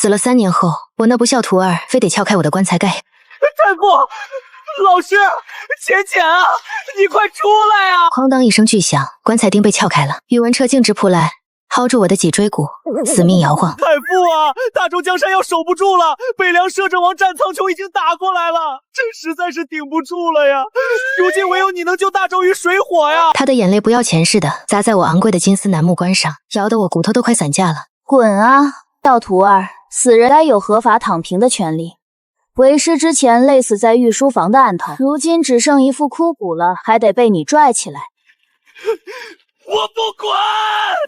死了3年后，我那不孝徒儿非得撬开我的棺材盖。太傅，老师，浅啊，你快出来啊！哐当一声巨响，棺材钉被撬开了，宇文彻径直扑来，薅住我的脊椎骨，死命摇晃。太傅啊，大周江山要守不住了，北凉摄政王战苍穹已经打过来了，这实在是顶不住了呀！如今唯有你能救大周于水火呀！他的眼泪不要钱似的砸在我昂贵的金丝楠木棺上，摇得我骨头都快散架了。滚啊，道徒儿，死人该有合法躺平的权利。为师之前累死在御书房的案头，如今只剩一副枯骨了，还得被你拽起来。我不管！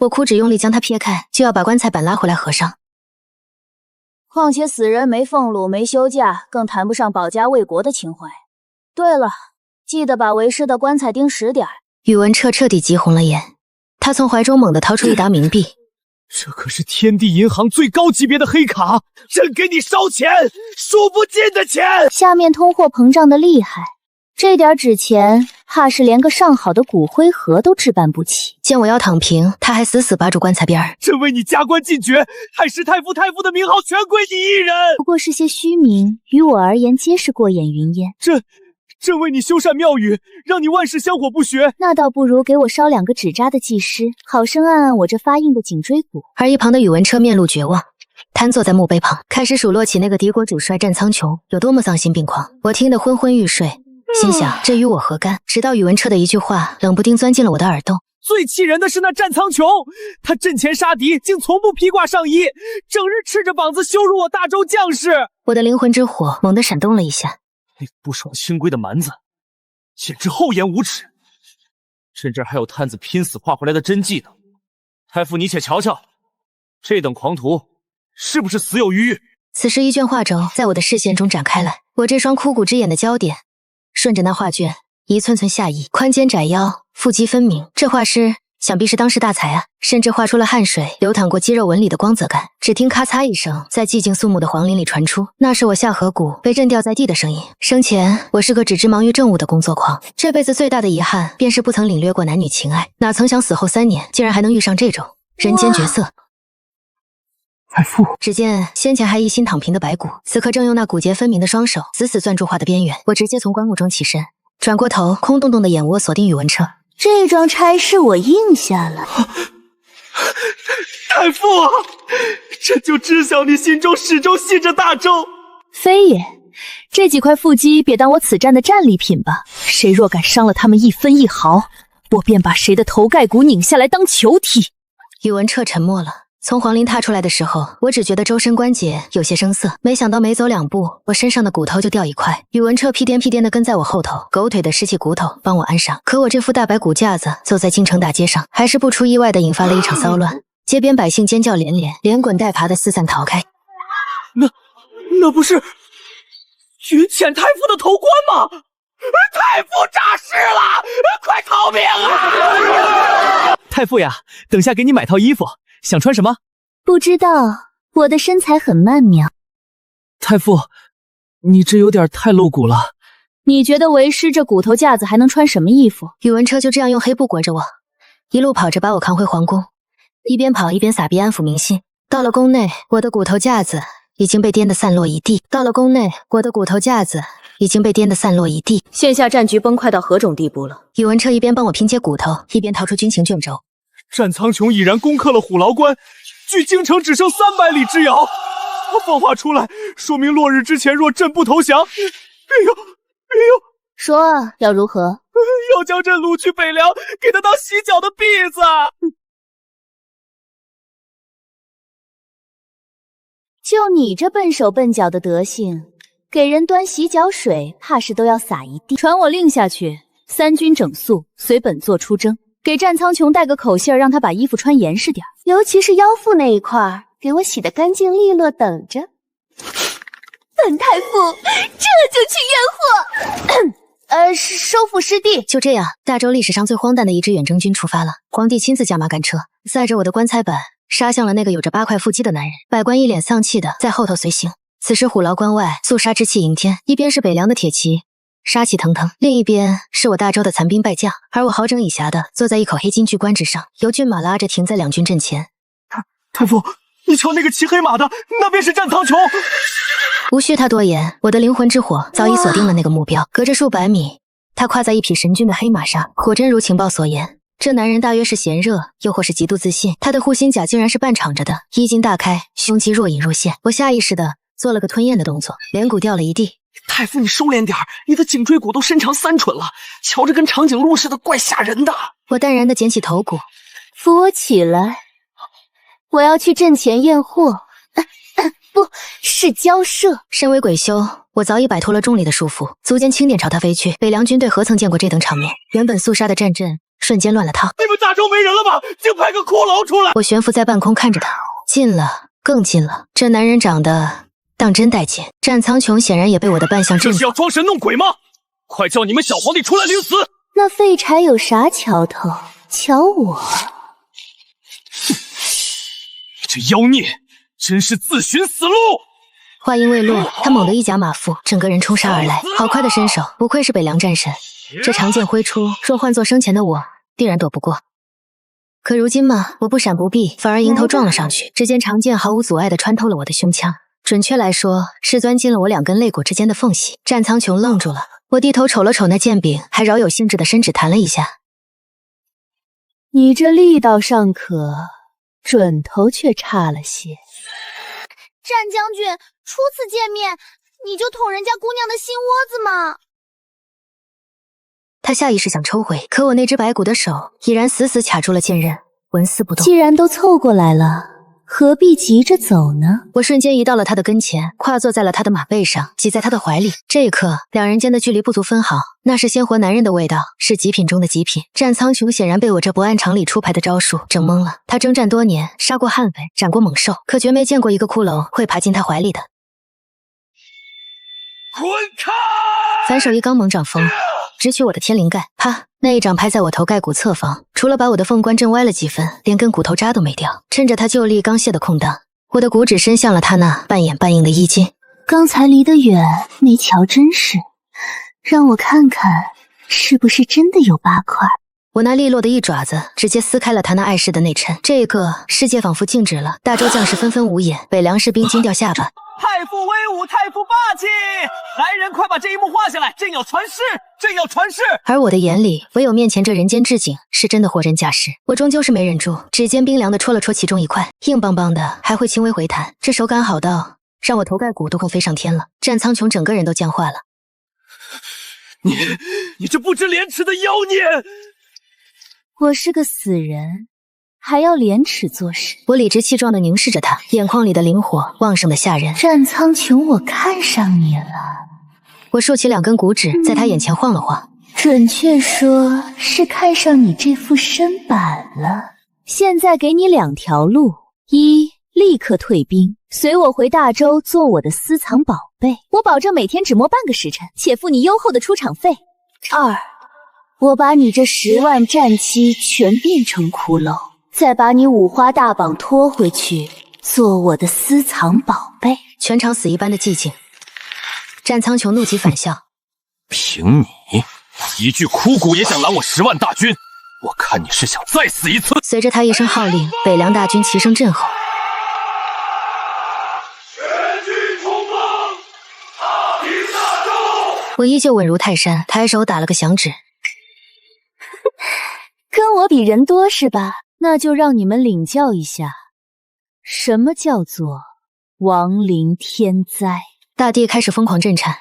我哭只用力将他撇开，就要把棺材板拉回来合上。况且死人没俸禄，没休假，更谈不上保家卫国的情怀。对了，记得把为师的棺材钉实点。宇文彻彻底急红了眼，他从怀中猛地掏出1沓冥币。这可是天地银行最高级别的黑卡，朕给你烧钱，数不尽的钱。下面通货膨胀的厉害，这点纸钱，怕是连个上好的骨灰盒都置办不起。见我要躺平，他还死死扒住棺材边儿。朕为你加官进爵，太师太傅的名号全归你一人。不过是些虚名，于我而言皆是过眼云烟。朕为你修缮庙宇，让你万事香火不绝。那倒不如给我烧2个纸扎的技师，好生按按我这发硬的颈椎骨。而一旁的宇文彻面露绝望，瘫坐在墓碑旁，开始数落起那个敌国主帅战苍穹有多么丧心病狂。我听得昏昏欲睡，心想这与我何干？直到宇文彻的一句话冷不丁钻进了我的耳洞。最气人的是那战苍穹，他阵前杀敌，竟从不披挂上衣，整日赤着膀子羞辱我大周将士。我的灵魂之火猛地闪动了一下。那个不爽清规的蛮子，简直厚颜无耻！朕这儿还有摊子拼死画回来的真迹呢。太傅，你且瞧瞧，这等狂徒是不是死有余欲？此时一卷画轴在我的视线中展开来，我这双枯骨之眼的焦点顺着那画卷一寸寸下移，宽肩窄腰，腹肌分明。这画师想必是当世大才啊，甚至画出了汗水流淌过肌肉纹理的光泽感。只听咔嚓一声，在寂静肃穆的皇陵里传出，那是我下颌骨被震掉在地的声音。生前我是个只知忙于政务的工作狂，这辈子最大的遗憾便是不曾领略过男女情爱，哪曾想死后3年竟然还能遇上这种人间绝色。太傅，只见先前还一心躺平的白骨，此刻正用那骨节分明的双手死死攥住画的边缘。我直接从棺木中起身，转过头，空洞洞的眼窝锁定宇文彻。这桩差事我应下了。太傅啊，朕就知晓你心中始终系着大周。非也，这几块腹肌别当我此战的战利品吧。谁若敢伤了他们1分1毫，我便把谁的头盖骨拧下来当球踢。宇文彻沉默了。从皇陵踏出来的时候，我只觉得周身关节有些生涩，没想到没走2步，我身上的骨头就掉一块。宇文彻屁颠屁颠地跟在我后头，狗腿的拾起骨头帮我安上。可我这副大白骨架子走在京城大街上，还是不出意外的引发了一场骚乱。街边百姓尖叫连连，连滚带爬的四散逃开。那不是云潜太傅的头冠吗？太傅诈尸了，快逃命啊！太傅呀，等下给你买套衣服，想穿什么？不知道，我的身材很曼妙。太傅，你这有点太露骨了。你觉得为师这骨头架子还能穿什么衣服？宇文彻就这样用黑布裹着我，一路跑着把我扛回皇宫，一边跑一边撒币安抚民心。到了宫内，我的骨头架子已经被颠得散落一地。现下战局崩坏到何种地步了？宇文彻一边帮我拼接骨头，一边掏出军情卷轴。战苍穹已然攻克了虎牢关，距京城只剩300里之遥。他放话出来，说明落日之前若朕不投降，说啊，要如何？要将朕掳去北凉，给他当洗脚的婢子。就你这笨手笨脚的德行，给人端洗脚水，怕是都要洒一地。传我令下去，3军整肃，随本座出征。给战苍穹带个口信儿，让他把衣服穿严实点，尤其是腰腹那一块，给我洗得干净利落，等着。本太傅这就去验货。收复失地。就这样，大周历史上最荒诞的一支远征军出发了。皇帝亲自驾马赶车，载着我的棺材板，杀向了那个有着8块腹肌的男人。百官一脸丧气的在后头随行。此时虎牢关外，肃杀之气迎天，一边是北凉的铁骑，杀气腾腾，另一边是我大周的残兵败将，而我好整以暇的坐在一口黑金巨棺之上，由骏马拉着停在2军阵前。太傅，你瞧那个骑黑马的，那便是战苍穹。无需他多言，我的灵魂之火早已锁定了那个目标。隔着数百米，他跨在一匹神骏的黑马上，果真如情报所言，这男人大约是嫌热，又或是极度自信。他的护心甲竟然是半敞着的，衣襟大开，胸肌若隐若现。我下意识的做了个吞咽的动作，脸骨掉了一地。太傅，你收敛点，你的颈椎骨都伸长3寸了，瞧着跟长颈鹿似的，怪吓人的。我淡然的捡起头骨，扶我起来，我要去阵前验货，不是交涉。身为鬼修，我早已摆脱了重力的束缚，足尖轻点朝他飞去。北凉军队何曾见过这等场面？原本肃杀的战阵瞬间乱了套。你们大周没人了吗？竟派个骷髅出来！我悬浮在半空看着他，近了，更近了。这男人长得当真带劲。战苍穹显然也被我的扮相震这是要装神弄鬼吗？快叫你们小皇帝出来领死！那废柴有啥瞧头？瞧我！这妖孽真是自寻死路！话音未落，他猛地一夹马腹，整个人冲杀而来，好快的身手，不愧是北凉战神。这长剑挥出，若换作生前的我，定然躲不过。可如今嘛，我不闪不避，反而迎头撞了上去。只见长剑毫无阻碍地穿透了我的胸腔，准确来说，是钻进了我两根肋骨之间的缝隙。战苍穹愣住了，我低头瞅了瞅那剑柄，还饶有兴致地伸指弹了一下。你这力道尚可，准头却差了些。战将军，初次见面，你就捅人家姑娘的心窝子吗？他下意识想抽回，可我那只白骨的手已然死死卡住了剑刃，纹丝不动。既然都凑过来了，何必急着走呢？我瞬间移到了他的跟前，跨坐在了他的马背上，挤在他的怀里。这一刻，两人间的距离不足分毫，那是鲜活男人的味道，是极品中的极品。战苍穹显然被我这不按常理出牌的招数整懵了。他征战多年，杀过悍匪，斩过猛兽，可绝没见过一个骷髅会爬进他怀里的。滚开！反手一刚猛掌锋，直取我的天灵盖。啪！那一掌拍在我头盖骨侧方，除了把我的凤冠震歪了几分，连根骨头渣都没掉。趁着他就力刚泄的空档，我的骨指伸向了他那半掩半映的衣襟。刚才离得远，没瞧真实，让我看看是不是真的有8块。我那利落的一爪子直接撕开了他那碍事的内衬。这一刻，世界仿佛静止了，大周将士纷纷无言，北凉士兵惊掉下巴。太傅威武，太傅霸气！来人，快把这一幕画下来，朕要传世，朕要传世！而我的眼里，唯有面前这人间至景是真的货真价实。我终究是没忍住，指尖冰凉的戳了戳其中一块，硬邦邦的，还会轻微回弹。这手感好到让我头盖骨都快飞上天了。战苍穹整个人都僵化了。你这不知廉耻的妖孽！我是个死人，还要廉耻做事？我理直气壮地凝视着他，眼眶里的灵火旺盛的吓人。战苍穹，我看上你了。我竖起2根骨指，在他眼前晃了晃。准确说是看上你这副身板了。现在给你2条路：一，立刻退兵，随我回大周做我的私藏宝贝，我保证每天只磨半个时辰，且付你优厚的出场费。2，我把你这10万战机全变成骷髅，再把你五花大绑拖回去，做我的私藏宝贝。全场死一般的寂静。战苍穹怒极反笑：凭你一具枯骨也想拦我10万大军，我看你是想再死一次！随着他一声号令，北凉大军齐声震吼。全军冲锋，踏平大周！我依旧稳如泰山，抬手打了个响指。跟我比人多是吧？那就让你们领教一下，什么叫做亡灵天灾。大地开始疯狂震颤，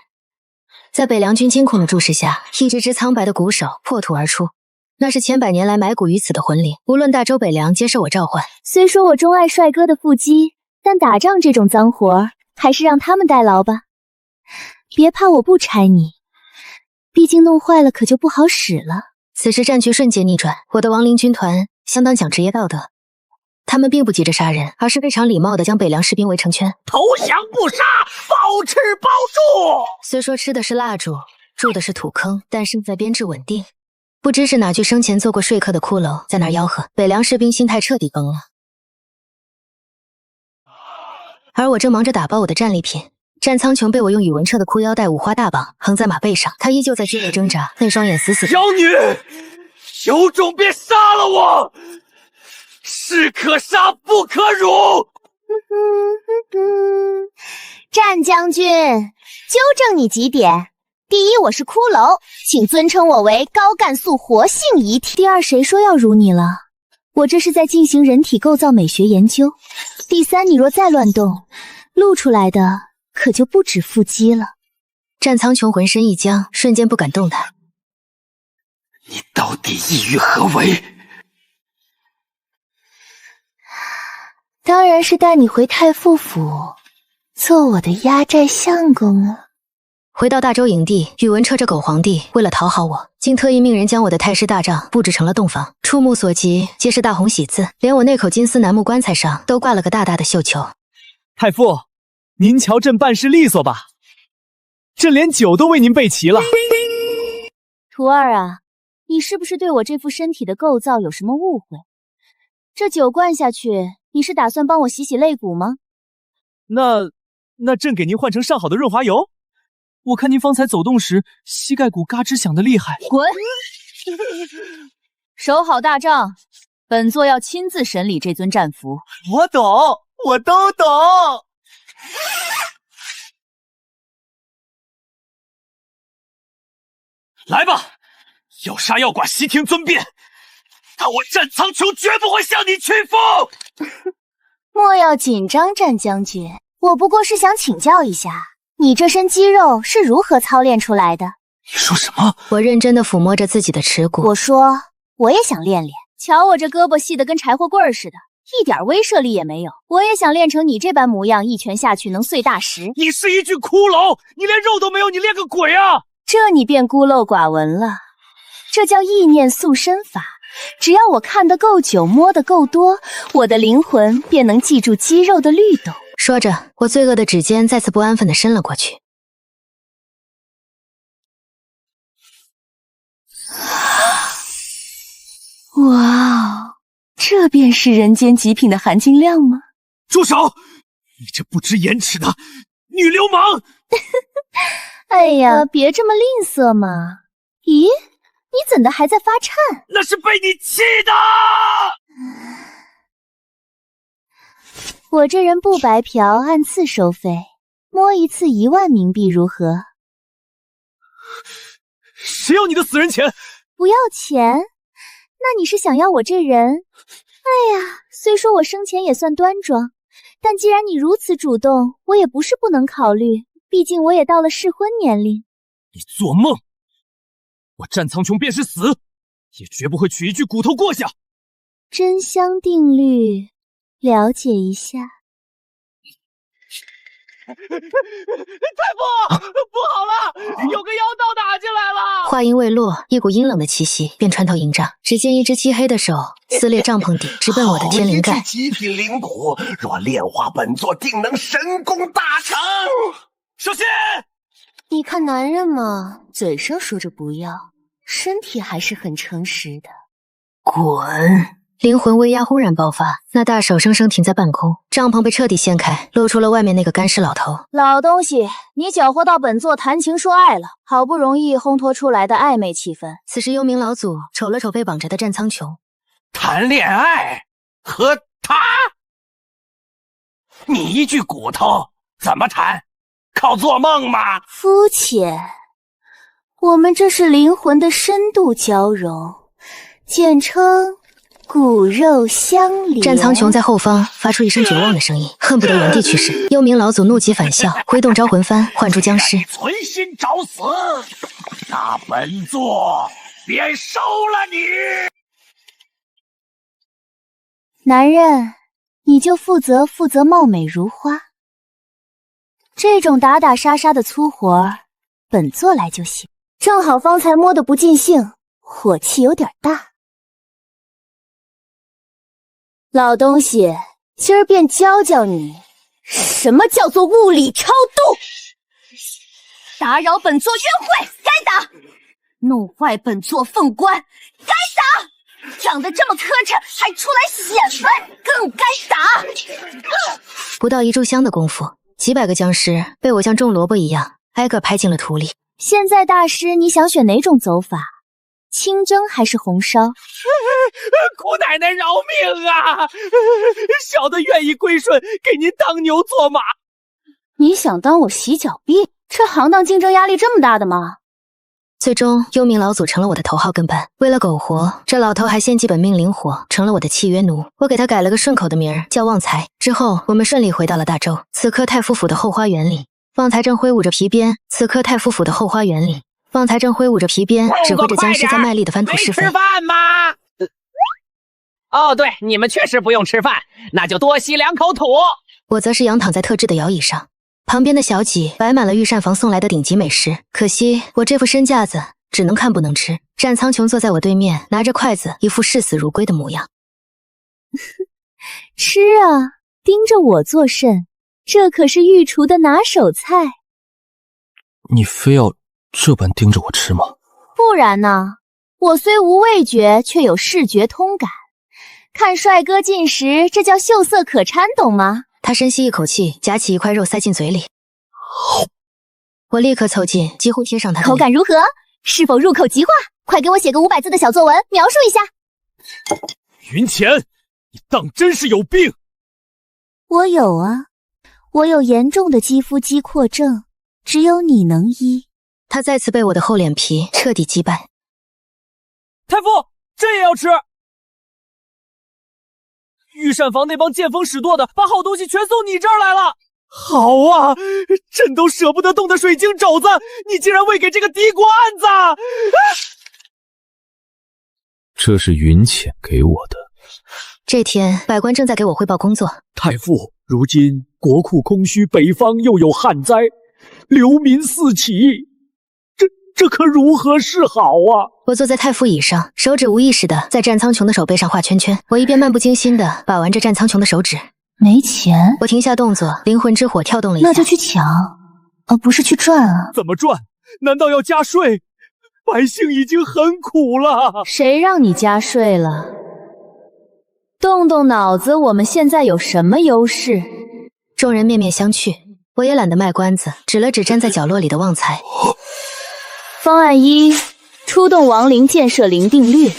在北凉军惊恐的注视下，一只苍白的骨手破土而出。那是千百年来埋骨于此的魂灵，无论大周北凉接受我召唤。虽说我钟爱帅哥的腹肌，但打仗这种脏活还是让他们代劳吧。别怕我不拆你，毕竟弄坏了可就不好使了。此时战局瞬间逆转，我的亡灵军团相当讲职业道德，他们并不急着杀人，而是非常礼貌地将北凉士兵围成圈。投降不杀，包吃包住。虽说吃的是蜡烛，住的是土坑，但胜在编制稳定。不知是哪具生前做过说客的骷髅在那儿吆喝，北凉士兵心态彻底崩了。而我正忙着打包我的战利品，战苍穹被我用宇文彻的裤腰带五花大绑，横在马背上，他依旧在剧烈挣扎，那双眼死死。妖女，有种别杀了我！士可杀不可辱！战将军，纠正你几点。第一，我是骷髅，请尊称我为高干素活性遗体。第二，谁说要辱你了？我这是在进行人体构造美学研究。第三，你若再乱动，露出来的可就不止腹肌了。战苍穹浑身一僵，瞬间不敢动弹。你到底意欲何为？当然是带你回太傅府，做我的压寨相公啊！回到大周营地，宇文彻这狗皇帝为了讨好我，竟特意命人将我的太师大帐布置成了洞房，触目所及皆是大红喜字，连我那口金丝楠木棺材上都挂了个大大的绣球。太傅，您瞧朕办事利索吧，朕连酒都为您备齐了。徒儿啊，你是不是对我这副身体的构造有什么误会？这酒灌下去，你是打算帮我洗洗肋骨吗？那朕给您换成上好的润滑油。我看您方才走动时，膝盖骨嘎吱响的厉害。滚！守好大帐，本座要亲自审理这尊战俘。我懂，我都懂。来吧，要杀要剐，悉听尊便。但我战苍穹绝不会向你屈服。莫要紧张，战将军，我不过是想请教一下，你这身肌肉是如何操练出来的？你说什么？我认真地抚摸着自己的耻骨。我说，我也想练练。瞧我这胳膊细得跟柴火棍似的，一点威慑力也没有。我也想练成你这般模样，一拳下去能碎大石。你是一具骷髅，你连肉都没有，你练个鬼啊！这你便孤陋寡闻了，这叫意念塑身法。只要我看得够久，摸得够多，我的灵魂便能记住肌肉的律动。说着，我罪恶的指尖再次不安分地伸了过去。哇哦，这便是人间极品的含金量吗？住手！你这不知廉耻的女流氓！哎呀，别这么吝啬嘛！咦，你怎的还在发颤？那是被你气的！我这人不白嫖，按次收费，摸一次10000冥币如何？谁要你的死人钱？不要钱？那你是想要我这人？哎呀，虽说我生前也算端庄，但既然你如此主动，我也不是不能考虑，毕竟我也到了适婚年龄。你做梦！我战苍穹便是死，也绝不会取一具骨头过下。真香定律，了解一下。太傅，不好了，有个妖道打进来了！话音未落，一股阴冷的气息便穿透营帐，只见一只漆黑的手撕裂帐篷底，直奔我的天灵盖。好一具极品灵骨，若炼化本座，定能神功大成。小心！你看男人嘛，嘴上说着不要，身体还是很诚实的。滚！灵魂威压忽然爆发，那大手生生停在半空，帐篷被彻底掀开，露出了外面那个干尸老头。老东西，你搅和到本座谈情说爱了，好不容易烘托出来的暧昧气氛。此时幽冥老祖瞅了瞅被绑着的战苍穹，谈恋爱和他？你一具骨头怎么谈？靠做梦吗？肤浅，我们这是灵魂的深度交融，简称骨肉相连。战苍穹在后方发出一声绝望的声音，恨不得原地去世。幽冥老祖怒极反笑，挥动招魂幡唤出僵尸。存心找死，那本座便收了你。男人，你就负责貌美如花，这种打打杀杀的粗活本座来就行。正好方才摸得不尽兴，火气有点大。老东西，今儿便教教你，什么叫做物理超度。打扰本座约会，该打；弄坏本座凤冠，该打。长得这么磕碜，还出来显摆，更该打。不到1炷香的功夫，几百个僵尸被我像种萝卜一样挨个拍进了土里。现在大师，你想选哪种走法？清蒸还是红烧？姑奶奶饶命啊！小的愿意归顺，给您当牛做马。你想当我洗脚婢？这行当竞争压力这么大的吗？最终，幽冥老祖成了我的头号跟班。为了苟活，这老头还献祭本命灵火，成了我的契约奴。我给他改了个顺口的名儿，叫旺财。之后，我们顺利回到了大周。此刻太夫府的后花园里，旺财正挥舞着皮鞭。此刻太夫府的后花园里，旺财正挥舞着皮鞭，指挥着僵尸在卖力的翻土施肥。没吃饭吗？哦，对，你们确实不用吃饭，那就多吸2口土。我则是仰躺在特制的摇椅上，旁边的小几摆满了御膳房送来的顶级美食。可惜我这副身架子只能看不能吃。战苍穹坐在我对面，拿着筷子，一副视死如归的模样。吃啊，盯着我做甚？这可是御厨的拿手菜。你非要这般盯着我吃吗？不然呢？我虽无味觉，却有视觉通感。看帅哥进食，这叫秀色可餐，懂吗？他深吸一口气，夹起一块肉塞进嘴里。我立刻凑近，几乎贴上他的脸。口感如何？是否入口即化？快给我写个500字的小作文，描述一下。云浅，你当真是有病！我有啊，我有严重的肌肤肌廓症，只有你能医。他再次被我的厚脸皮彻底击败。太傅，这也要吃？御膳房那帮见风使舵的，把好东西全送你这儿来了。好啊，朕都舍不得动的水晶肘子，你竟然喂给这个嘀咕案子！这是云浅给我的。这天，百官正在给我汇报工作。太傅，如今国库空虚，北方又有旱灾，流民四起，这可如何是好啊？我坐在太傅椅上，手指无意识的在战苍穹的手背上画圈圈。我一边漫不经心的把玩着战苍穹的手指。没钱？我停下动作，灵魂之火跳动了一下。那就去抢，而不是去赚啊！怎么赚？难道要加税？百姓已经很苦了。谁让你加税了？动动脑子，我们现在有什么优势？众人面面相觑，我也懒得卖关子，指了指站在角落里的旺财。方案1：出动亡灵建设零定律，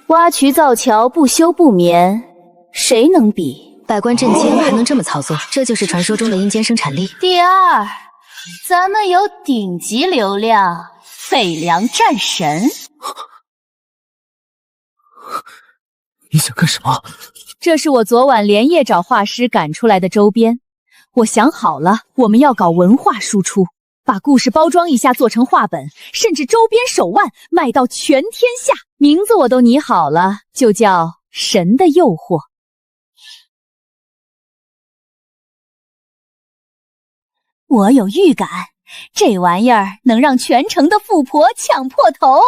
挖渠造桥不休不眠，谁能比？百官震惊，还能这么操作？这就是传说中的阴间生产力。第2，咱们有顶级流量北凉战神。你想干什么？这是我昨晚连夜找画师赶出来的周边。我想好了，我们要搞文化输出，把故事包装一下，做成画本，甚至周边手腕卖到全天下。名字我都拟好了，就叫《神的诱惑》。我有预感，这玩意儿能让全城的富婆抢破头。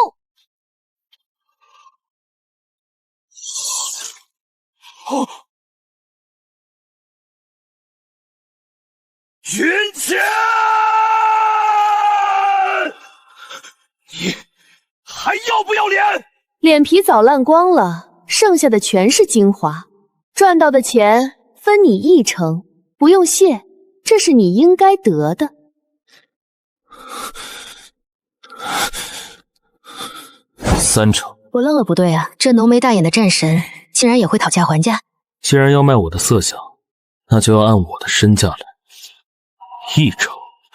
云浅，你还要不要脸？脸皮早烂光了，剩下的全是精华，赚到的钱分你1成，不用谢，这是你应该得的。3成。我愣了，不对啊，这浓眉大眼的战神竟然也会讨价还价。既然要卖我的色相，那就要按我的身价来。1成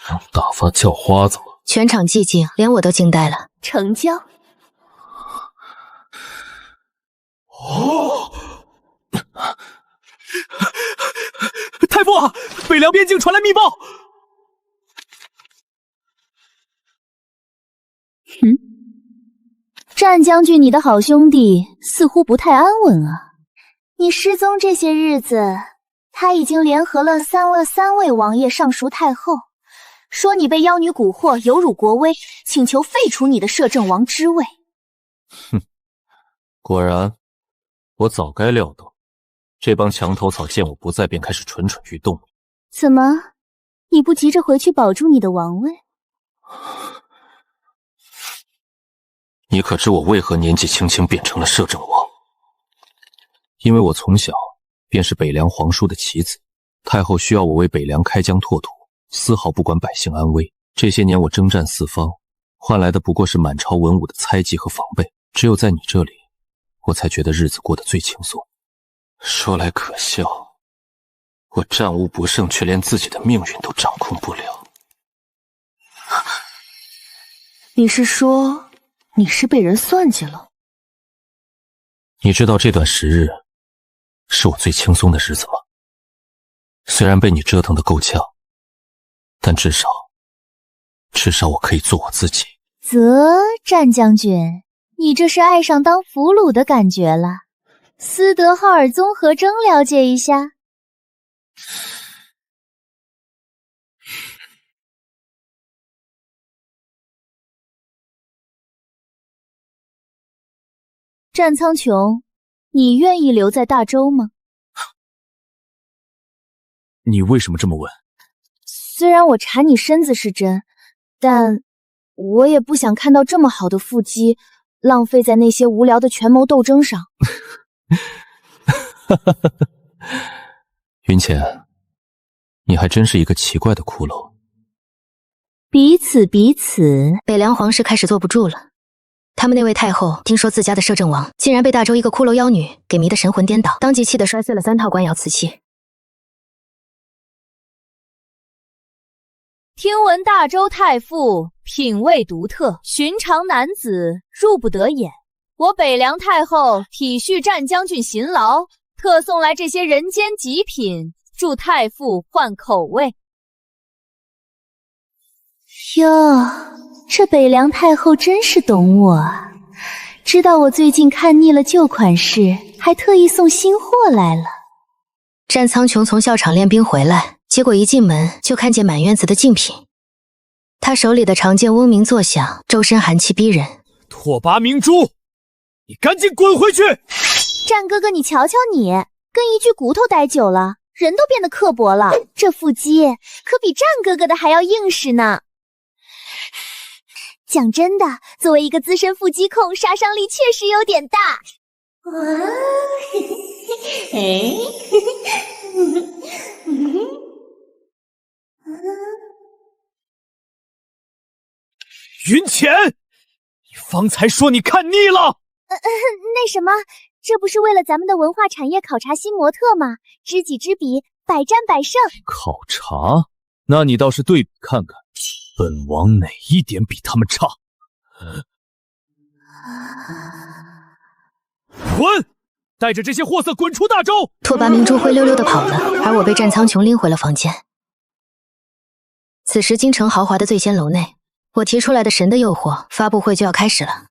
能打发叫花子吗？全场寂静，连我都惊呆了。成交。哦，太傅，北凉边境传来密报。战将军，你的好兄弟似乎不太安稳啊。你失踪这些日子，他已经联合了3位王爷上书太后，说你被妖女蛊惑，有辱国威，请求废除你的摄政王之位。哼，果然，我早该料到，这帮墙头草见我不在，便开始蠢蠢欲动。怎么，你不急着回去保住你的王位？你可知我为何年纪轻轻变成了摄政王？因为我从小便是北凉皇叔的棋子，太后需要我为北凉开疆拓土，丝毫不管百姓安危。这些年我征战四方，换来的不过是满朝文武的猜忌和防备。只有在你这里，我才觉得日子过得最轻松。说来可笑，我战无不胜，却连自己的命运都掌控不了。你是说你是被人算计了？你知道这段时日是我最轻松的日子吗？虽然被你折腾得够呛，但至少我可以做我自己。啧，战将军，你这是爱上当俘虏的感觉了。斯德浩尔综合征了解一下。战苍穹，你愿意留在大周吗？你为什么这么问？虽然我馋你身子是真，但我也不想看到这么好的腹肌浪费在那些无聊的权谋斗争上。云浅，你还真是一个奇怪的骷髅。彼此彼此。北凉皇室开始坐不住了。他们那位太后听说自家的摄政王竟然被大周一个骷髅妖女给迷得神魂颠倒，当即气得摔碎了3套官窑瓷器。听闻大周太傅品味独特，寻常男子入不得眼。我北凉太后体恤战将军辛劳，特送来这些人间极品，助太傅换口味。哟，这北凉太后真是懂我啊，知道我最近看腻了旧款式，还特意送新货来了。战苍穹从校场练兵回来，结果一进门就看见满院子的竞品。他手里的长剑嗡鸣作响，周身寒气逼人。拓跋明珠，你赶紧滚回去！战哥哥，你瞧瞧你，跟一具骨头待久了，人都变得刻薄了。这腹肌可比战哥哥的还要硬实呢。讲真的，作为一个资深腹肌控，杀伤力确实有点大。云浅，你方才说你看腻了。那什么，这不是为了咱们的文化产业考察新模特吗？知己知彼，百战百胜。考察？那你倒是对比看看，本王哪一点比他们差？滚！带着这些货色滚出大周！拓跋明珠灰溜溜地跑了，而我被战苍穹拎回了房间。此时京城豪华的醉仙楼内，我提出来的神的诱惑发布会就要开始了。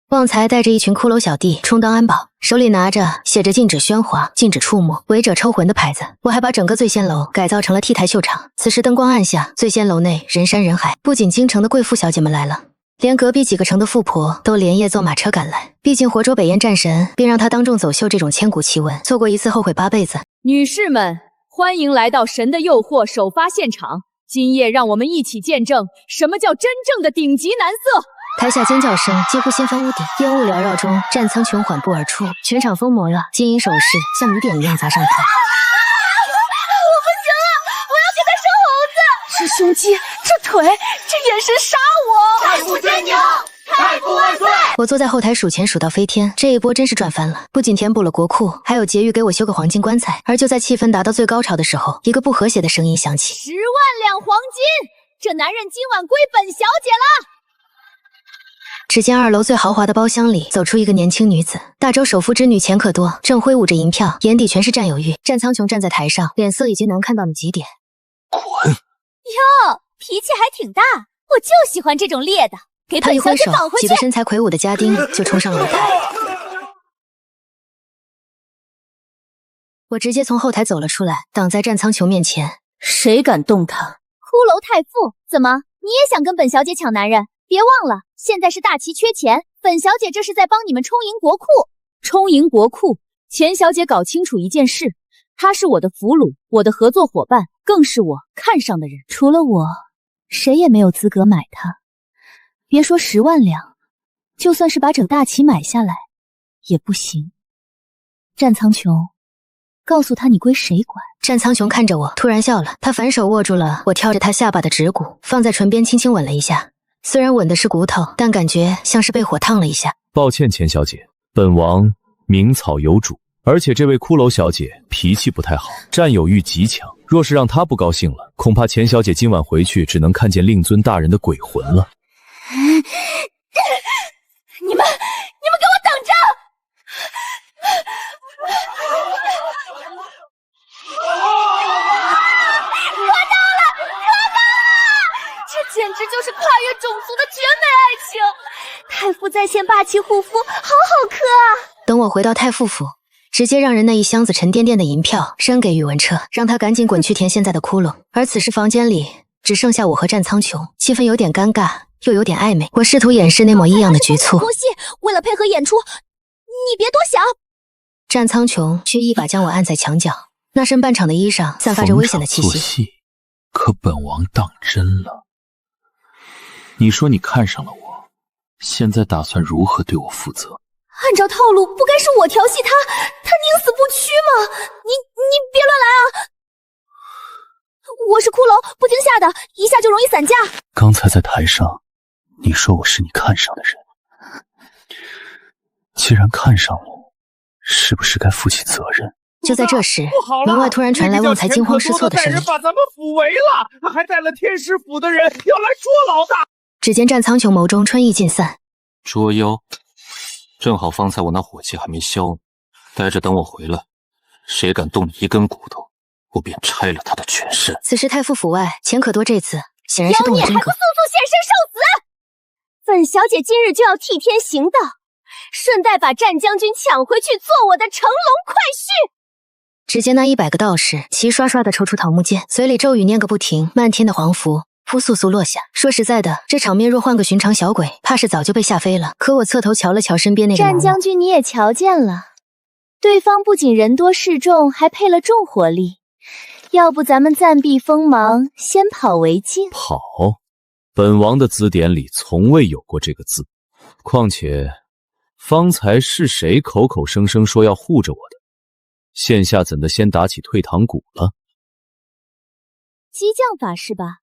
旺财带着一群骷髅小弟充当安保，手里拿着写着禁止喧哗、禁止触摸、违者抽魂的牌子。我还把整个醉仙楼改造成了 T 台秀场。此时灯光暗下，醉仙楼内人山人海，不仅京城的贵妇小姐们来了，连隔壁几个城的富婆都连夜坐马车赶来。毕竟活捉北燕战神，并让他当众走秀这种千古奇闻，错过一次后悔8辈子。女士们，欢迎来到神的诱惑首发现场。今夜让我们一起见证什么叫真正的顶级男色。台下尖叫声几乎掀翻屋顶，烟雾缭绕中，战苍穹缓步而出，全场疯魔了，金银首饰像雨点一样砸上他。我不行了，我要给他生猴子！这胸肌，这腿，这眼神杀我！太傅真牛，太傅万岁！我坐在后台数钱数到飞天，这一波真是赚翻了，不仅填补了国库，还有结余给我修个黄金棺材。而就在气氛达到最高潮的时候，一个不和谐的声音响起：10万两黄金，这男人今晚归本小姐了！只见2楼最豪华的包厢里走出一个年轻女子，大周首富之女钱可多，正挥舞着银票，眼底全是占有欲。战苍穹站在台上，脸色已经难看到了极点。滚！哟，脾气还挺大，我就喜欢这种烈的，给本小姐绑回去。几个身材魁梧的家丁就冲上了舞台。我直接从后台走了出来，挡在战苍穹面前。谁敢动他？骷髅太傅，怎么你也想跟本小姐抢男人？别忘了，现在是大齐缺钱，本小姐这是在帮你们充盈国库。充盈国库？钱小姐搞清楚一件事，他是我的俘虏，我的合作伙伴，更是我看上的人。除了我，谁也没有资格买他。别说10万两，就算是把整大齐买下来，也不行。战苍穹，告诉他你归谁管。战苍穹看着我，突然笑了，他反手握住了我挑着他下巴的指骨，放在唇边轻轻吻了一下。虽然吻的是骨头，但感觉像是被火烫了一下。抱歉，钱小姐，本王名草有主，而且这位骷髅小姐脾气不太好，占有欲极强。若是让她不高兴了，恐怕钱小姐今晚回去只能看见令尊大人的鬼魂了。你们给我等着！这简直就是跨越种族的绝美爱情！太傅在线霸气护肤，好好磕啊！等我回到太傅府，直接让人那一箱子沉甸甸的银票扔给宇文彻，让他赶紧滚去填现在的窟窿。而此时房间里只剩下我和战苍穹，气氛有点尴尬，又有点暧昧。我试图掩饰那抹异样的局促。多戏，为了配合演出，你别多想。战苍穹却一把将我按在墙角，那身半场的衣裳散发着危险的气息。逢场作戏，可本王当真了。你说你看上了我，现在打算如何对我负责？按照套路，不该是我调戏他宁死不屈吗？你别乱来啊！我是骷髅，不听下的，一下就容易散架。刚才在台上，你说我是你看上的人，既然看上了，是不是该负起责任？就在这时，门外突然传来旺财惊慌失措的声音：“把咱们府围了，还带了天师府的人要来捉老大。”只见战苍穹眸中春意尽散，捉妖，正好方才我那火气还没消呢，待着等我回来，谁敢动你一根骨头，我便拆了他的全身。此时太傅府外，钱可多这次显然是动了真格。妖孽还不速速现身受死！本小姐今日就要替天行道，顺带把战将军抢回去做我的乘龙快婿。只见那100个道士齐刷刷地抽出桃木剑，嘴里咒语念个不停，漫天的黄符扑簌簌落下。说实在的，这场面若换个寻常小鬼，怕是早就被吓飞了。可我侧头瞧了瞧身边那个战将军，你也瞧见了，对方不仅人多势众，还配了重火力。要不咱们暂避锋芒，先跑为敬？跑？本王的字典里从未有过这个字。况且，方才是谁口口声声说要护着我的？现下怎的先打起退堂鼓了？激将法是吧？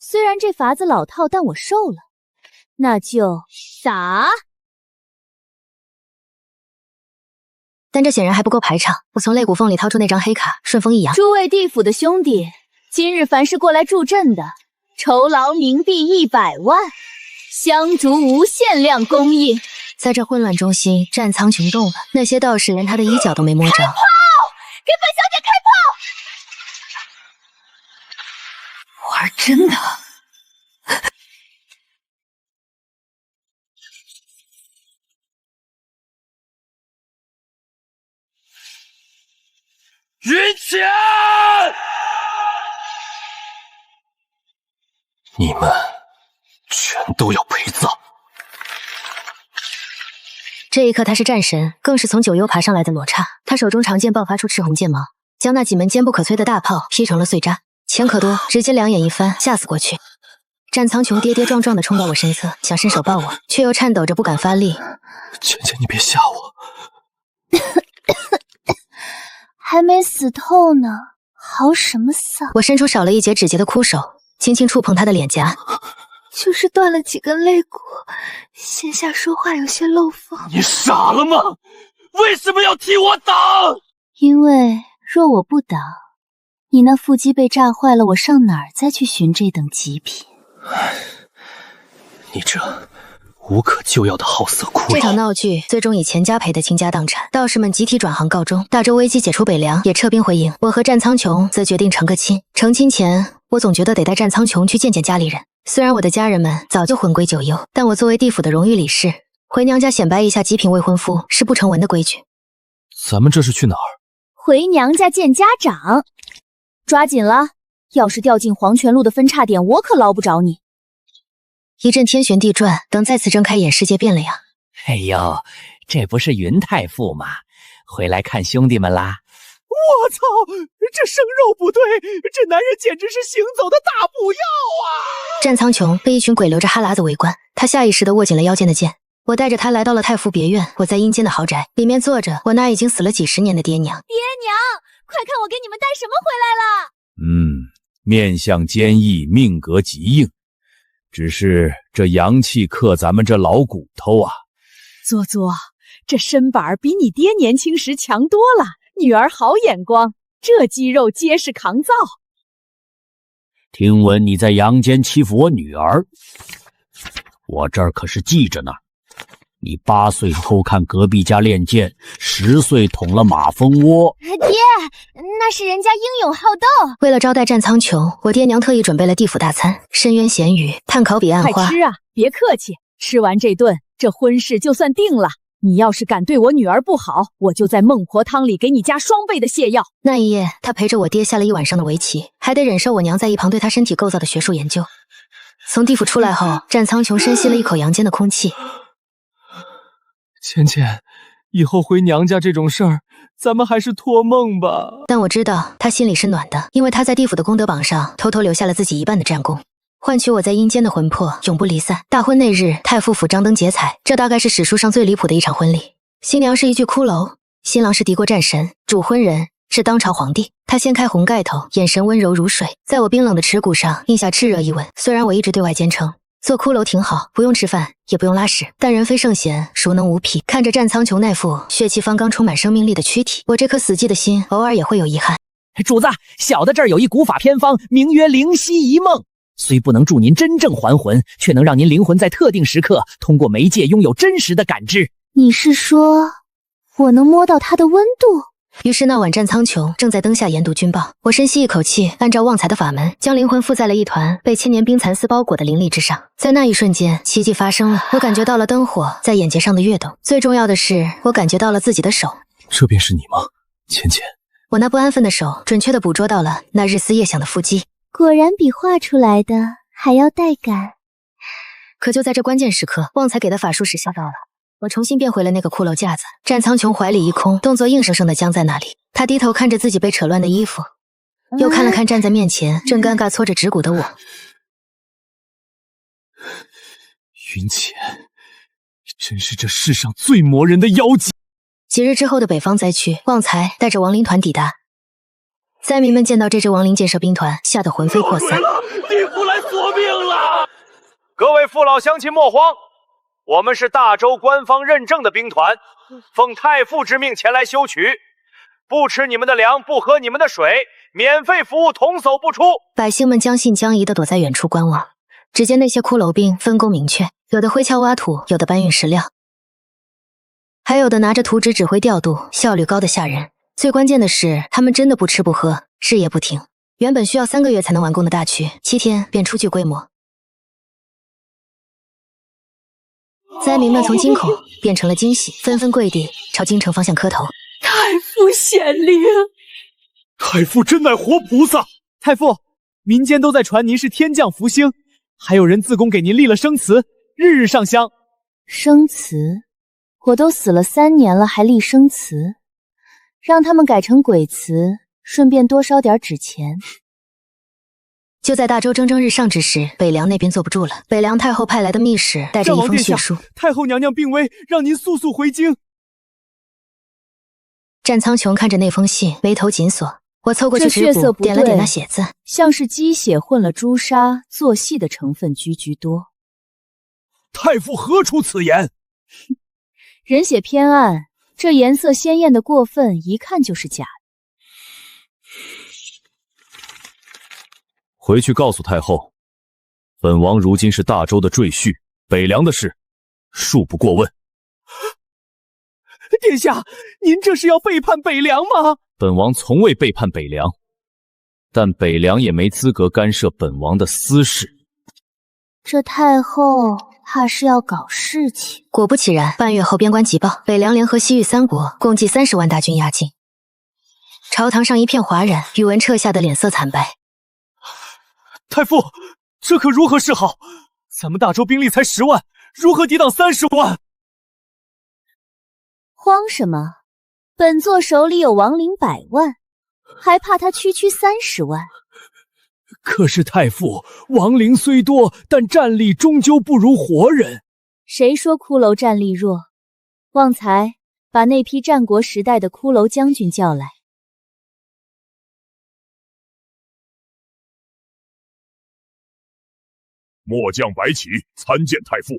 虽然这法子老套，但我受了。那就打！但这显然还不够排场。我从肋骨缝里掏出那张黑卡，顺风一扬：“诸位地府的兄弟，今日凡是过来助阵的，酬劳冥币100万，香烛无限量供应。”在这混乱中心，战苍穹动了，那些道士连他的衣角都没摸着。开炮！给本小姐开炮！玩真的？云潜，你们全都要陪葬！这一刻他是战神，更是从九幽爬上来的裸刹。他手中长剑爆发出赤红剑芒，将那几门坚不可摧的大炮劈成了碎渣。钱可多直接两眼一翻，吓死过去。战苍穹跌跌撞撞地冲到我身侧，想伸手抱我，却又颤抖着不敢发力。芊芊，你别吓我。还没死透呢，嚎什么丧？我伸出少了一截指节的枯手，轻轻触碰他的脸颊。就是断了几根肋骨，线下说话有些漏风。你傻了吗？为什么要替我挡？因为若我不挡，你那腹肌被炸坏了，我上哪儿再去寻这等极品？你这无可救药的好色骷髅！这场闹剧最终以钱家赔的倾家荡产，道士们集体转行告终，大周危机解除，北凉也撤兵回营。我和战苍穹则决定成个亲。成亲前，我总觉得得带战苍穹去见见家里人。虽然我的家人们早就魂归九幽，但我作为地府的荣誉理事，回娘家显摆一下极品未婚夫是不成文的规矩。咱们这是去哪儿？回娘家见家长，抓紧了！要是掉进黄泉路的分叉点，我可捞不着你。一阵天旋地转，等再次睁开眼，世界变了呀！哎呦，这不是云太傅吗？回来看兄弟们啦！我操，这生肉不对，这男人简直是行走的大补药啊！战苍穹被一群鬼流着哈喇子围观，他下意识地握紧了腰间的剑。我带着他来到了太傅别院，我在阴间的豪宅，里面坐着我那已经死了几十年的爹娘。爹娘，快看我给你们带什么回来了！面相坚毅，命格极硬，只是这阳气克咱们这老骨头啊，左左，这身板比你爹年轻时强多了，女儿好眼光，这肌肉结实抗造。听闻你在阳间欺负我女儿，我这儿可是记着呢。你8岁偷看隔壁家练剑，10岁捅了马蜂窝。爹，那是人家英勇好斗。为了招待战苍穹，我爹娘特意准备了地府大餐，深渊咸鱼、炭烤彼岸花。快吃啊，别客气，吃完这顿，这婚事就算定了。你要是敢对我女儿不好，我就在孟婆汤里给你加双倍的泻药。那一夜，他陪着我爹下了一晚上的围棋，还得忍受我娘在一旁对他身体构造的学术研究。从地府出来后，战苍穹深吸了一口阳间的空气。芊芊，以后回娘家这种事儿，咱们还是托梦吧。但我知道他心里是暖的，因为他在地府的功德榜上偷偷留下了自己一半的战功，换取我在阴间的魂魄永不离散。大婚那日，太傅府张灯结彩，这大概是史书上最离谱的一场婚礼。新娘是一具骷髅，新郎是敌国战神，主婚人是当朝皇帝。他掀开红盖头，眼神温柔如水，在我冰冷的耻骨上印下炽热一吻。虽然我一直对外坚称做骷髅挺好，不用吃饭，也不用拉屎，但人非圣贤，孰能无癖？看着战苍穹那副血气方刚、充满生命力的躯体，我这颗死寂的心偶尔也会有遗憾。主子，小的这儿有一古法偏方，名曰灵犀一梦，虽不能助您真正还魂，却能让您灵魂在特定时刻通过媒介拥有真实的感知。你是说我能摸到它的温度？于是那晚战苍穹正在灯下研读军报，我深吸一口气，按照旺财的法门，将灵魂附在了一团被千年冰蚕丝包裹的灵力之上。在那一瞬间，奇迹发生了，我感觉到了灯火在眼睫上的跃动，最重要的是，我感觉到了自己的手。这便是你吗，芊芊？我那不安分的手准确地捕捉到了那日思夜想的腹肌，果然比画出来的还要带感。可就在这关键时刻，旺财给的法术使效到了。我重新变回了那个骷髅架子，战苍穹怀里一空，动作硬生生地僵在那里。他低头看着自己被扯乱的衣服，又看了看站在面前正尴尬搓着指骨的我。云浅，真是这世上最磨人的妖精。几日之后的北方灾区，旺财带着亡灵团抵达。灾民们见到这支亡灵建设兵团，吓得魂飞魄散。地府来索命了！各位父老乡亲莫慌，我们是大周官方认证的兵团，奉太傅之命前来修取，不吃你们的粮，不喝你们的水，免费服务，童叟不出。百姓们将信将疑地躲在远处观望。只见那些骷髅兵分工明确，有的挥锹挖土，有的搬运石料，还有的拿着图纸指挥调度，效率高得吓人。最关键的是，他们真的不吃不喝，事业不停。原本需要3个月才能完工的大区，7天便初具规模。灾民们从惊恐变成了惊喜，纷纷跪地朝京城方向磕头。太傅显灵！太傅真乃活菩萨！太傅，民间都在传您是天降福星，还有人自宫给您立了生祠，日日上香。生祠？我都死了3年了，还立生祠？让他们改成鬼祠，顺便多烧点纸钱。就在大周蒸蒸日上之时，北凉那边坐不住了。北凉太后派来的密使带着一封血书，太后娘娘病危，让您速速回京。战苍穹看着那封信，眉头紧锁。我凑过去指骨，点了点那血字，像是鸡血混了朱砂，做戏的成分居多。太傅何出此言？人血偏暗，这颜色鲜艳的过分，一看就是假的。回去告诉太后，本王如今是大周的赘婿，北凉的事，恕不过问。殿下，您这是要背叛北凉吗？本王从未背叛北凉，但北凉也没资格干涉本王的私事。这太后怕是要搞事情。果不其然，半月后边关急报，北凉联合西域3国，共计30万大军压境。朝堂上一片哗然，宇文彻吓得脸色惨白。太傅，这可如何是好？咱们大周兵力才10万，如何抵挡30万？慌什么？本座手里有亡灵100万，还怕他区30万？可是太傅，亡灵虽多，但战力终究不如活人。谁说骷髅战力弱？旺财，把那批战国时代的骷髅将军叫来。末将白起参见太傅。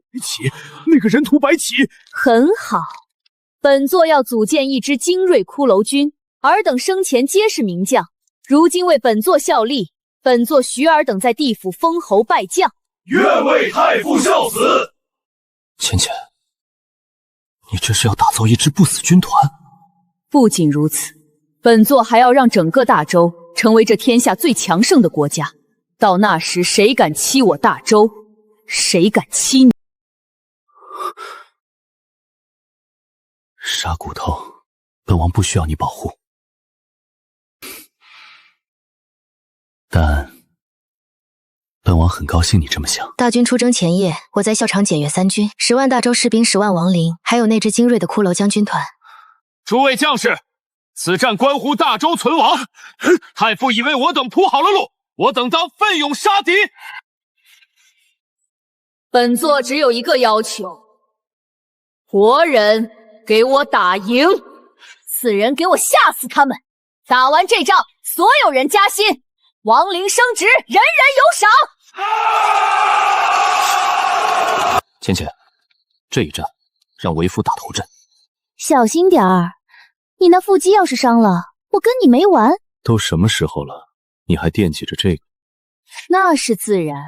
那个人屠白起，很好，本座要组建一支精锐骷髅军，尔等生前皆是名将，如今为本座效力，本座许尔等在地府封侯拜将。愿为太傅效死。浅浅，你这是要打造一支不死军团？不仅如此，本座还要让整个大周成为这天下最强盛的国家。到那时，谁敢欺我大周，谁敢欺你？杀骨头，本王不需要你保护，但本王很高兴你这么想。大军出征前夜，我在校场检阅3军，10万大周士兵，10万亡灵，还有那支精锐的骷髅将军团。诸位将士，此战关乎大周存亡，太傅已为我等铺好了路，我等当奋勇杀敌。本座只有一个要求，活人给我打赢，死人给我吓死他们。打完这仗，所有人加薪，亡灵升职，人人有赏。浅浅，这一战让为夫打头阵。小心点儿，你那腹肌要是伤了，我跟你没完。都什么时候了，你还惦记着这个？那是自然，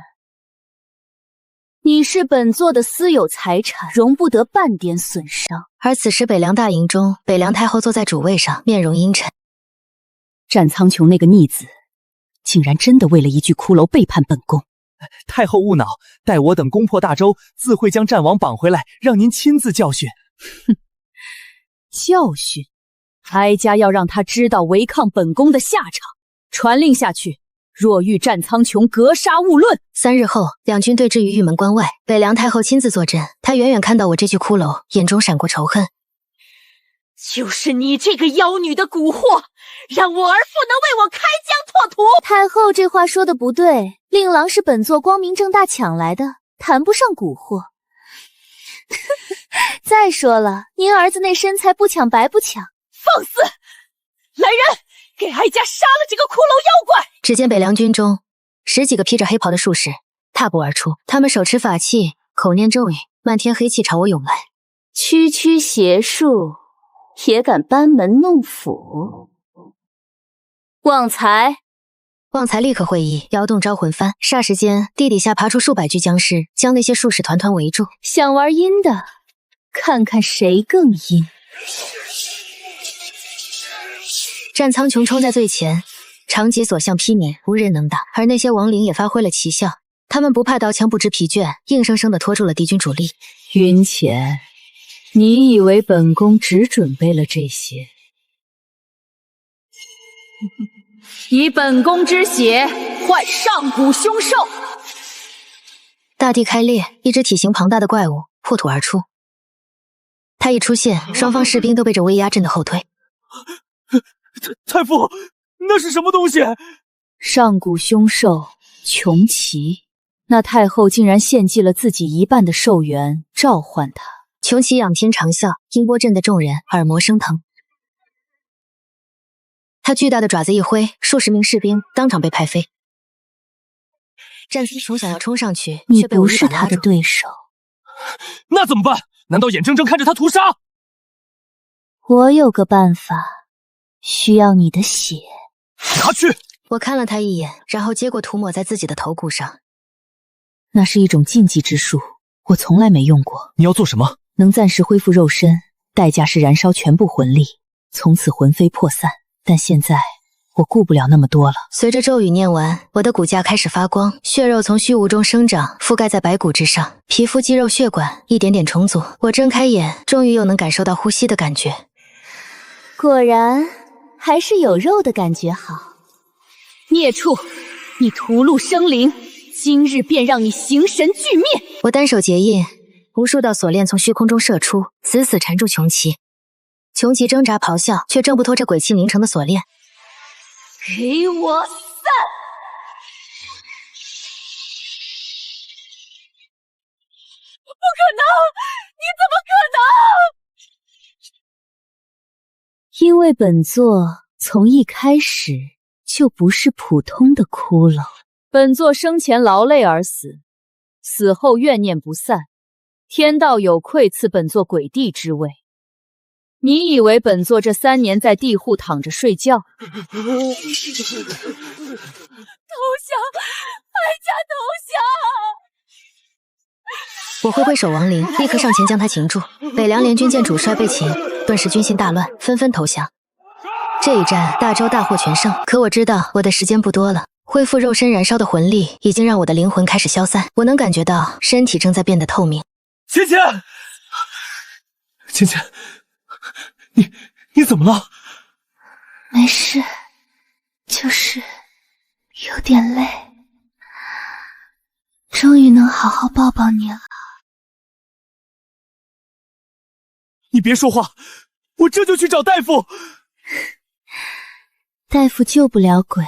你是本座的私有财产，容不得半点损伤。而此时北凉大营中，北凉太后坐在主位上，面容阴沉。战苍穹那个逆子，竟然真的为了一具骷髅背叛本宫。太后勿恼，待我等攻破大周，自会将战王绑回来，让您亲自教训。哼，教训？哀家要让他知道违抗本宫的下场。传令下去，若遇战苍穹，格杀勿论。3日后，两军对峙于玉门关外，北凉太后亲自坐镇。她远远看到我这具骷髅，眼中闪过仇恨。就是你这个妖女的蛊惑，让我儿父能为我开疆拓土。太后这话说的不对，令郎是本座光明正大抢来的，谈不上蛊惑。再说了，您儿子那身材不抢白不抢。放肆！来人，给哀家杀了这个骷髅妖怪！只见北凉军中10几个披着黑袍的术士踏步而出，他们手持法器，口念咒语，漫天黑气朝我涌来。区区邪术也敢班门弄斧？旺财！旺财立刻会意，摇动招魂幡，霎时间地底下爬出数百具僵尸，将那些术士团团围住。想玩阴的，看看谁更阴。战苍穹冲在最前，长戟所向披靡，无人能挡。而那些亡灵也发挥了奇效，他们不怕刀枪，不知疲倦，硬生生地拖住了敌军主力。云浅，你以为本宫只准备了这些？以本宫之血换上古凶兽！大地开裂，一只体型庞大的怪物破土而出。他一出现，双方士兵都被这威压震得后退。太傅，那是什么东西？上古凶兽穷奇，那太后竟然献祭了自己一半的寿元，召唤他。穷奇仰天长啸，音波震得众人耳膜生疼。他巨大的爪子一挥，数十名士兵当场被拍飞。战苍穹想要冲上去，你却被我不是他的一把拉住。对手。那怎么办？难道眼睁睁看着他屠杀？我有个办法，需要你的血。拿去！我看了他一眼，然后接过涂抹在自己的头骨上。那是一种禁忌之术，我从来没用过。你要做什么？能暂时恢复肉身，代价是燃烧全部魂力，从此魂飞魄散。但现在我顾不了那么多了。随着咒语念完，我的骨架开始发光，血肉从虚无中生长，覆盖在白骨之上，皮肤、肌肉、血管一点点重组。我睁开眼，终于又能感受到呼吸的感觉。果然还是有肉的感觉好。孽畜，你屠戮生灵，今日便让你形神俱灭！我单手结印，无数道锁链从虚空中射出，死死缠住穷奇。穷奇挣扎咆哮，却挣不脱这鬼气凝成的锁链。给我散！不可能！你怎么可能？因为本座从一开始就不是普通的骷髅，本座生前劳累而死，死后怨念不散，天道有愧赐本座鬼帝之位。你以为本座这3年在地户躺着睡觉？投降！哀家投降！我挥挥手，亡灵立刻上前将他擒住。北凉联军见主帅被擒，顿时军心大乱，纷纷投降。这一战，大周大获全胜。可我知道我的时间不多了，恢复肉身燃烧的魂力已经让我的灵魂开始消散，我能感觉到身体正在变得透明。芊芊，芊芊，你怎么了？没事，就是有点累。终于能好好抱抱你了。你别说话，我这就去找大夫。大夫救不了鬼，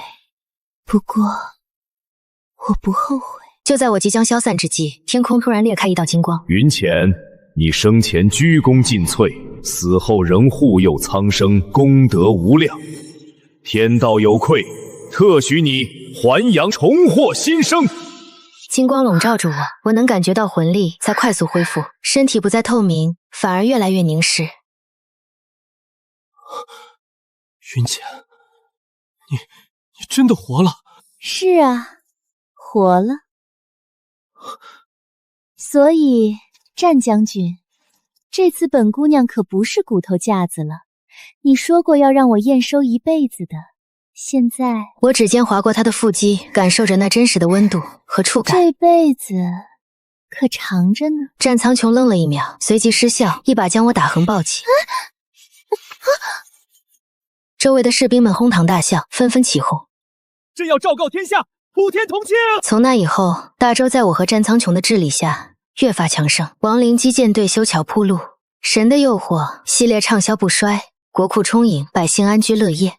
不过我不后悔。就在我即将消散之际，天空突然裂开一道金光。云浅，你生前鞠躬尽瘁，死后仍护佑苍生，功德无量。天道有愧，特许你还阳重获新生。金光笼罩着我，我能感觉到魂力在快速恢复，身体不再透明，反而越来越凝实。云浅，你真的活了？是啊，活了。所以，战将军，这次本姑娘可不是骨头架子了。你说过要让我验收一辈子的，现在我指尖划过她的腹肌，感受着那真实的温度和触感。这辈子可长着呢。战苍穹愣了一秒，随即失笑，一把将我打横抱起。周围的士兵们哄堂大笑，纷纷起哄。朕要昭告天下，普天同庆！从那以后，大周在我和战苍穹的治理下越发强盛，亡灵击剑队修桥铺路，神的诱惑系列畅销不衰，国库充盈，百姓安居乐业。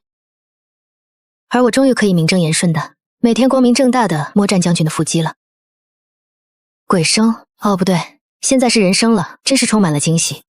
而我终于可以名正言顺的每天光明正大的摸战将军的腹肌了。鬼生，哦不对，现在是人生了，真是充满了惊喜。